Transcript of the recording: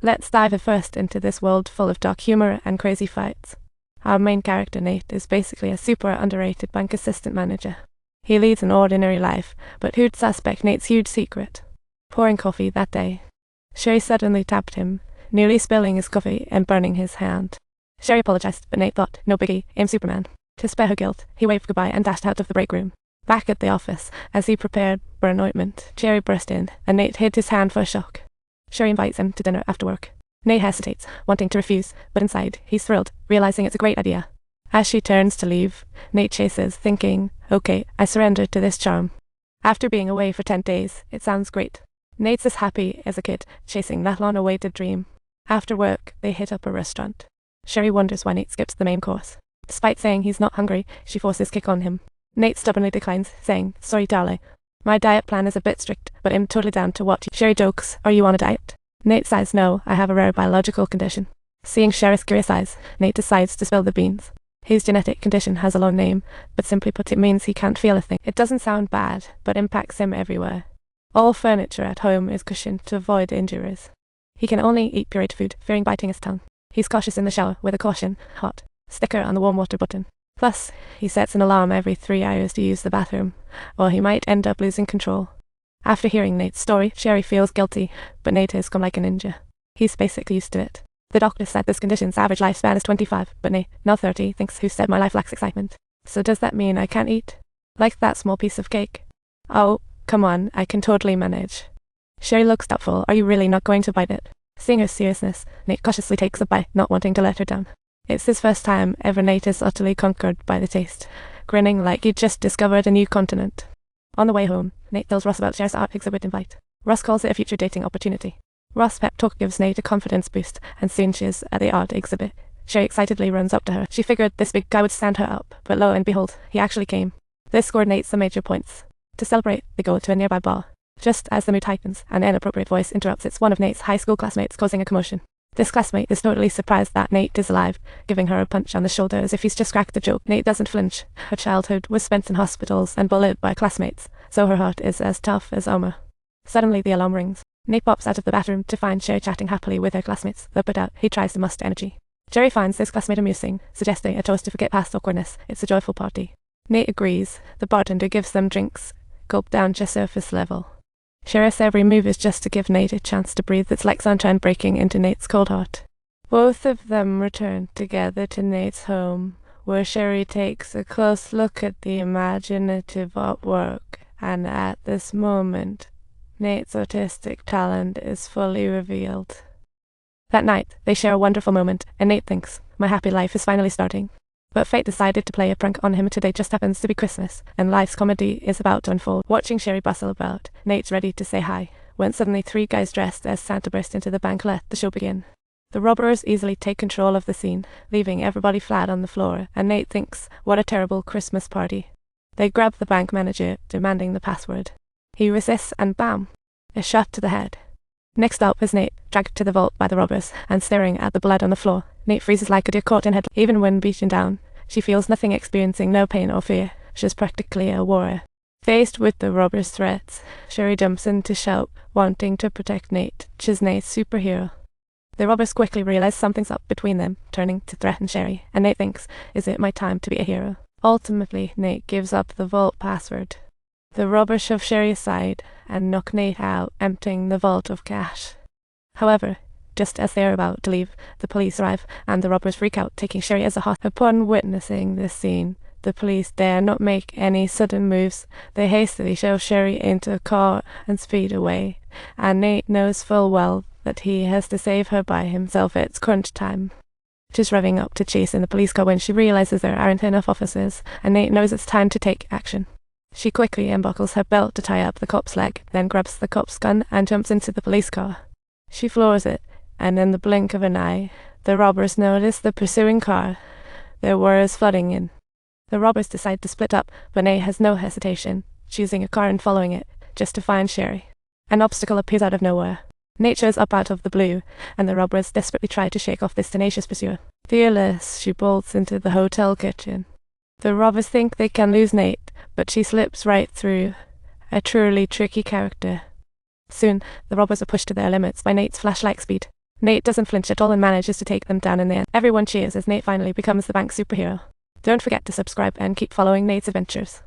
Let's dive first into this world full of dark humor and crazy fights. Our main character, Nate, is basically a super underrated bank assistant manager. He leads an ordinary life, but who'd suspect Nate's huge secret? Pouring coffee that day, Sherry suddenly tapped him, nearly spilling his coffee and burning his hand. Sherry apologized, but Nate thought, no biggie, I'm Superman. To spare her guilt, he waved goodbye and dashed out of the break room. Back at the office, as he prepared for an ointment, Sherry burst in, and Nate hid his hand for a shock. Sherry invites him to dinner after work. Nate hesitates, wanting to refuse, but inside, he's thrilled, realizing it's a great idea. As she turns to leave, Nate chases, thinking, okay, I surrender to this charm. After being away for 10 days, it sounds great. Nate's as happy as a kid, chasing that long-awaited dream. After work, they hit up a restaurant. Sherry wonders why Nate skips the main course. Despite saying he's not hungry, she forces kick on him. Nate stubbornly declines, saying, sorry darling, my diet plan is a bit strict, but I'm totally down to what. Sherry jokes, are you on a diet? Nate says no, I have a rare biological condition. Seeing Sherry's curious eyes, Nate decides to spill the beans. His genetic condition has a long name, but simply put it means he can't feel a thing. It doesn't sound bad, but impacts him everywhere. All furniture at home is cushioned to avoid injuries. He can only eat pureed food, fearing biting his tongue. He's cautious in the shower, with a caution, hot, sticker on the warm water button. Plus, he sets an alarm every 3 hours to use the bathroom, or he might end up losing control. After hearing Nate's story, Sherry feels guilty, but Nate has come like a ninja. He's basically used to it. The doctor said this condition's average lifespan is 25, but Nate, now 30, thinks who said my life lacks excitement. So does that mean I can't eat? Like that small piece of cake? Oh, come on, I can totally manage. Sherry looks doubtful. Are you really not going to bite it? Seeing her seriousness, Nate cautiously takes a bite, not wanting to let her down. It's his first time ever. Nate is utterly conquered by the taste, grinning like he'd just discovered a new continent. On the way home, Nate tells Ross about Sherry's art exhibit invite. Ross calls it a future dating opportunity. Ross' pep talk gives Nate a confidence boost, and soon she's at the art exhibit. Sherry excitedly runs up to her. She figured this big guy would stand her up, but lo and behold, he actually came. This scored Nate some major points. To celebrate, they go to a nearby bar. Just as the mood tightens, an inappropriate voice interrupts. It's one of Nate's high school classmates, causing a commotion. This classmate is totally surprised that Nate is alive, giving her a punch on the shoulder as if he's just cracked the joke. Nate doesn't flinch. Her childhood was spent in hospitals and bullied by classmates, so her heart is as tough as armor. Suddenly the alarm rings. Nate pops out of the bathroom to find Sherry chatting happily with her classmates. Though put out, he tries to muster energy. Sherry finds this classmate amusing, suggesting a toast to forget past awkwardness. It's a joyful party. Nate agrees. The bartender gives them drinks, gulped down to surface level. Sherry's every move is just to give Nate a chance to breathe. It's like sunshine breaking into Nate's cold heart. Both of them return together to Nate's home, where Sherry takes a close look at the imaginative artwork, and at this moment, Nate's artistic talent is fully revealed. That night, they share a wonderful moment, and Nate thinks, my happy life is finally starting. But fate decided to play a prank on him. Today just happens to be Christmas, and life's comedy is about to unfold. Watching Sherry bustle about, Nate's ready to say hi, when suddenly 3 guys dressed as Santa burst into the bank. Let the show begin. The robbers easily take control of the scene, leaving everybody flat on the floor, and Nate thinks, what a terrible Christmas party. They grab the bank manager, demanding the password. He resists, and bam! A shot to the head. Next up is Nate, dragged to the vault by the robbers, and staring at the blood on the floor. Nate freezes like a deer caught in headlights. Even when beaten down, she feels nothing, experiencing no pain or fear. She's practically a warrior. Faced with the robbers' threats, Sherry jumps in to shout, wanting to protect Nate. She's Nate's superhero. The robbers quickly realize something's up between them, turning to threaten Sherry, and Nate thinks, is it my time to be a hero? Ultimately, Nate gives up the vault password. The robbers shove Sherry aside and knock Nate out, emptying the vault of cash. However, just as they are about to leave, the police arrive, and the robbers freak out, taking Sherry as a hostage. Upon witnessing this scene, the police dare not make any sudden moves. They hastily shove Sherry into a car and speed away, and Nate knows full well that he has to save her by himself. It's crunch time. She's revving up to chase in the police car when she realizes there aren't enough officers, and Nate knows it's time to take action. She quickly unbuckles her belt to tie up the cop's leg, then grabs the cop's gun and jumps into the police car. She floors it, and in the blink of an eye, the robbers notice the pursuing car. Their words flooding in. The robbers decide to split up, but Nate has no hesitation, choosing a car and following it, just to find Sherry. An obstacle appears out of nowhere. Nate shows up out of the blue, and the robbers desperately try to shake off this tenacious pursuer. Fearless, she bolts into the hotel kitchen. The robbers think they can lose Nate, but she slips right through. A truly tricky character. Soon, the robbers are pushed to their limits by Nate's flashlight speed. Nate doesn't flinch at all and manages to take them down in the end. Everyone cheers as Nate finally becomes the bank superhero. Don't forget to subscribe and keep following Nate's adventures.